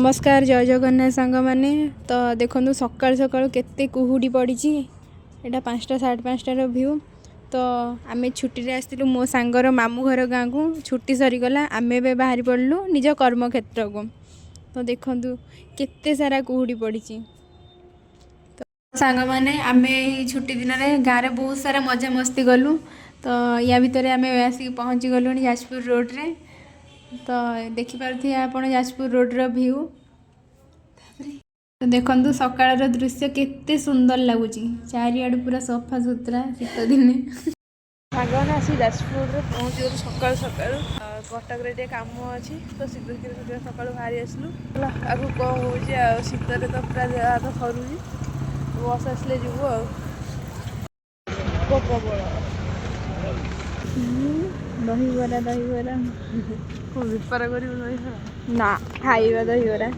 नमस्कार जय जगन्नाथ सांग मैंने तो देखो सकाल सकाल केते कुहुड़ी पड़ी यहाँ 5टा 5:30 भ्यू। तो आम छुट्टी आसलु मो सांगर मामू घर गाँव को छुट्टी सरीगला आम ए बाहरी पड़लु निज कर्मक्षेत्र को। तो देखु केते सारा कुहुड़ी पड़ी। तो सांग मैंने आम छुट्टी दिन में गाँव में बहुत सारा मजा मस्ती कलु। तो या भितर आम आसिक पहुँची गलु जाजपुर रोड रे। तो देखिपे आप जाजपुर रोड्र भ्यू। तो देखो सकाल दृश्य केते सुंदर लगुच चारिआड पूरा सफा सुतरा शीत दिन। सागवान आसी जाजपुर पहुँच गलु सकाल सकाल कटक रे काम अच्छी तो शीघ्र शीघ्र सकाल बाहरी आसलु आगु कौन हो शीतर तो पूरा देह हाथ थरुची बस आसले जीवु प्रबल दहीबरा दहीबरा बेपार कर दहीबरा ना खाइबा दहीबरा।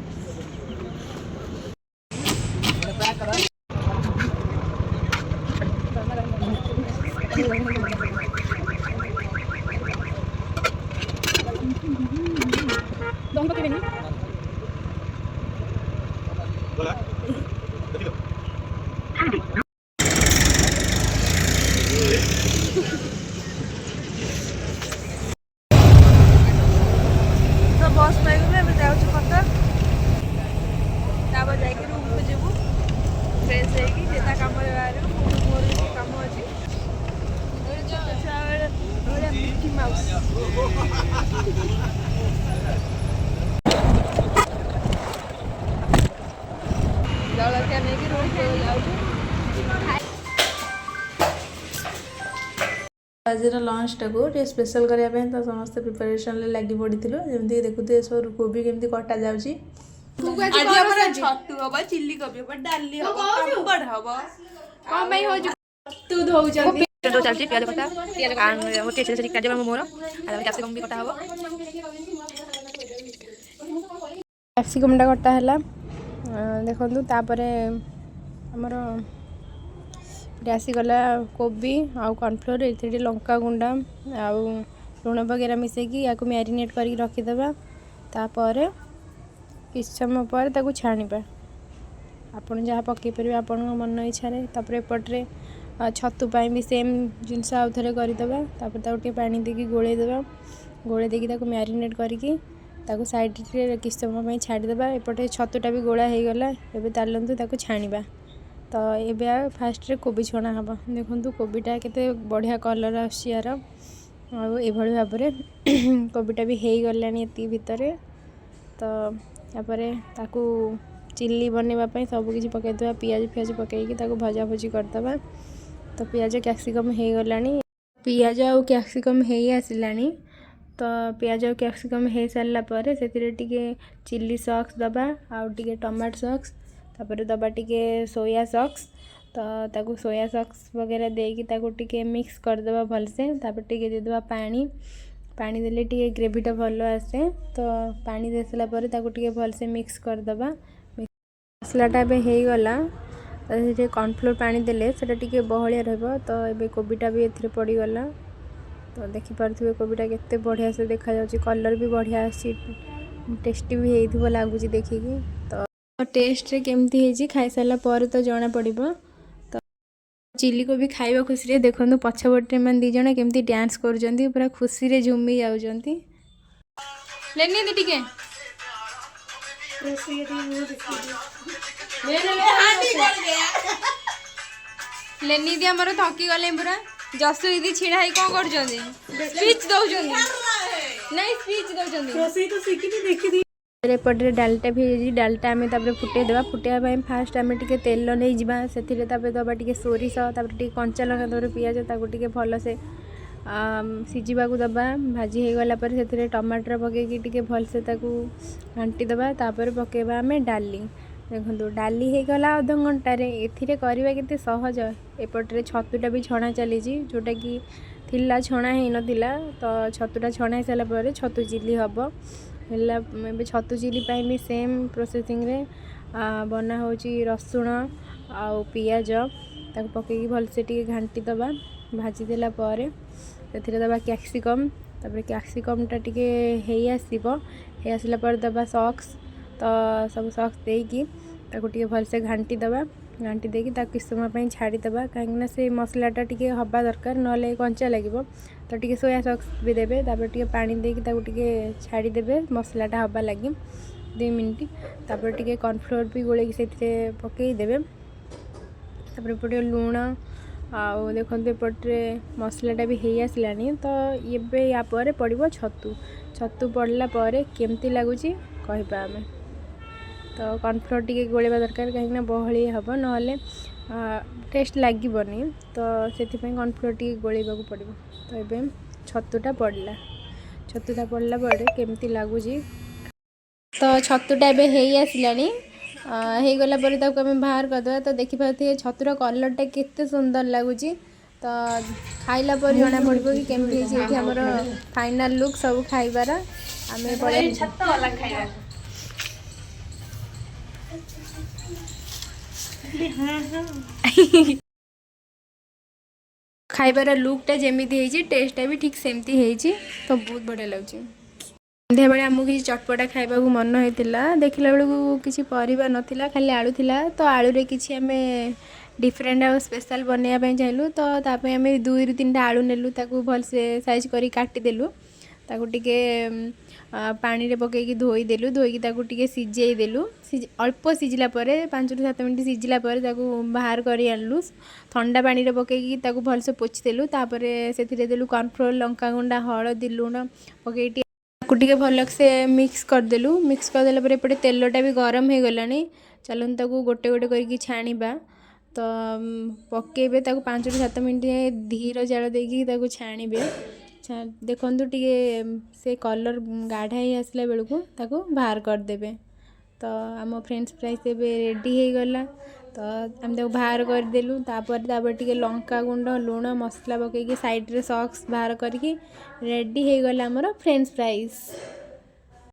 तो बस पाइगलु जाऊँ कटक तापर जाकि रूम को जीवु फ्रेश होता कम बाहर मोर कम अच्छी मिकी माउस जलखिया नहीं रूम को जाऊँ। आज लंच टाक स्पेशल करने तो समस्त प्रिपरेशन लगी पड़ी जमी देखुए सब कोबी केमती कटा जाऊँगी छतु हम चिल्ली कोबी हम डाली हम पापड़ हम तू धोऊ चलती प्याज कटा मोर कैप्सिकम भी कटा हम कैप्सिकम टा कटा है। देखो तापर आमर आसीगला कोबी आउ कॉर्नफ्लोर ये लंका गुंडा आउ लुण वगैरह मिसेकी या मैरिनेट करके रखीदे। तापर किछ समय पर ताकू छाणीबा आपन जहाँ पकई पारे आपण मन इच्छा। तापर एपट्रे छतु पाई भी सेम जिनस आउ थे करदे। तापर ताकू पानी देकी गोलेदेबा गोले देकी ताकू मैरिनेट करके ताकू साइड रे किछ समय छाड़ीदे। एपटे छतुटा भी गोला हो गला एबे तालंतु ताकू छाणीबा। तो ये फास्ट रे कोबी छणा हम देखु कोबीटा केते बढ़िया कलर आसार आई भाव में कोबीटा भी हो गला ये भितर। तो ताकू चिल्ली बनवाई सबकि पकईदे पियाज फियाज पकईकी भजा भजी करदे। तो पियाज कैप्सिकम हो गला पियाज आउ कैप्सिकम हो आसला। तो पियाज और कैप्सिकम हो सारापर से चिल्ली सॉक्स दबा आउ टिके टमाटो सॉक्स तापर दबा टिके सोया सॉक्स। तो ताकू सोया सॉक्स वगैरह देकी ताकू टिके मिक्स करदे भलसे। तापर टिके देदबा पानी पानी देले टिके ग्रेवीटा भल आसे। तो पानी दे सारा पर ताकू टिके भलसे मिक्स करदे। मसलाटा ए हो गला तो कॉर्नफ्लोर पानी देले सेटा टिके बहलिया रहबो। तो ये कोबीटा भी एथिरे पड़ीगला। तो देखिपे कोबीटा केते बढ़िया से देखा जाउची कलर भी बढ़िया आसी टेस्टी भी हेइथिबो लागुची देखिकी। तो टेस्ट रे केमती हेजी खाई सारा पर तो जना पड़िबो। तो चिल्ली को भी खाइबा खुशी रे देखंतु पछपटे मन दी जण केमती डांस करूजंती पूरा खुशी रे झुमी जाउजंती। लेनी दी टिके लेनी दी हमर थकी गले पूरा जसु दीदी छिड़ा है कौन करजंती स्पीच दउजंती नहीं स्पीच दउजंती रोसई तो सिकिनी देखि दी। एपटे डालटा भी है डालटा आम फुटेदेवा फुटेबा फास्ट आम टे तेल नहीं जावा से दबा टे सोरिष टे कंचा लंका तापर पियाज ताकू भल से सीझा दबा भाजी हो गलापर से टमाटर पकईकी टे भलसे घाटी दबा। तापर पकेबा आम डाली देखो डाली हो गला अध घंटे एथिरे करवा केते सहज। एपटे छतुटा भी छणा चली जोटा कि थिला छणा हो नथिला। तो छतुटा छणा सारा पर छतु चिल्ली हम है छतु चिल्ली भी सेम प्रोसेसिंग रे बना हो रसुण आउ पियाज ताको पकईकी भलसे टिके घाटी दबा भाजी देला पर से दबा कैप्सिकम तापर कैप्सिकमटा टिके हेई आसिबो हे आसला पर दबा सॉक्स तो सब सॉस देकी ताको टिके भलसे घांटी दबा घांटी देकी ताको किछ समय पई छाड़ी दबा काहेकि से मसलाटा टिके हबा दरकार नले कंचा लागिबो तो टिके सोया सॉस भी देबे तापर टिके पानी देकी ताको टिके छाड़ी देबे मसलाटा हबा लगी 2 मिनिट तापर टिके कॉर्नफ्लोर भी गोलेकी सेथिरे पकई देबे तापर पटे लूण आउ देखते एपटे मसलाटा भी हो आसलानी तो ये या पर पड़ो छतु छतु पड़ला केमती लगुच कहबा आमे तो कॉर्नफ्लोर टिके गोलेबा दरकार कहीं बहली हम ना टेस्ट लगे तो से कॉर्नफ्लोर टिके गोलेबा पड़ो तो ये छतुटा पड़ला छतुटा पड़ला केमती लगुच तो छतुटा ए हो आसलानी हो गला पर ताको आम बाहर करदे तो देखिपे छतुर कलरटा केते सुंदर लगुच तो खाइला पर जना पड़ो कि केमती हमर फाइनल लुक सब खाइबार आम खाइबार लुकटा जमीती है टेस्टा भी ठीक सेमती है तो बहुत बढ़िया लगे सन्ध्या बेले आमको किसी चटपटा खाइबा मन होता देखला बेलू किसी परिबा नथिला खाली आलू थिला तो आलू रे किसी आम डिफरेंट आ स्पेशल बनवाई चाहलु तो तापे आम 2-3 आलू नेलु ताकू भलसे साइज करी काटिदेलु ताकू टिके पानी रे पकईकी धोईदेलु धोईकी ताकू टिके सिझेदेलु अल्प सिझिला 5-7 मिनट सिझिला बाहर करी आनलु ठंडा पानी रे पकईकी ताकू भलसे पोछिदेलु तापरे सेथिरे देलु कॉर्नफ्लोर लंका गुंडा हळदी लूण पकईटी टिके भलक से मिक्स करदेलु मिक्स करदेला पर एपटे तेलटा भी गरम हो गलानी चलन ताकू गोटे गोटे करके छाणीबा तो पकेबे ताकू 5-7 मिनट धीर जाल देकी ताकू छाणीबे देखंतु टिके से कलर गाढ़ा ही आसला बेलू ताकू बाहर करदेबे तो आम फ्रेंच फ्राइज एबे रेडी हो गला तो आम ताकू बाहर करदेलु तापर टिके लंका गुंड लूण मसला पकईकी साइड रे सॉस बाहर करके रेडी हो गला हमर फ्रेंच फ्राइज।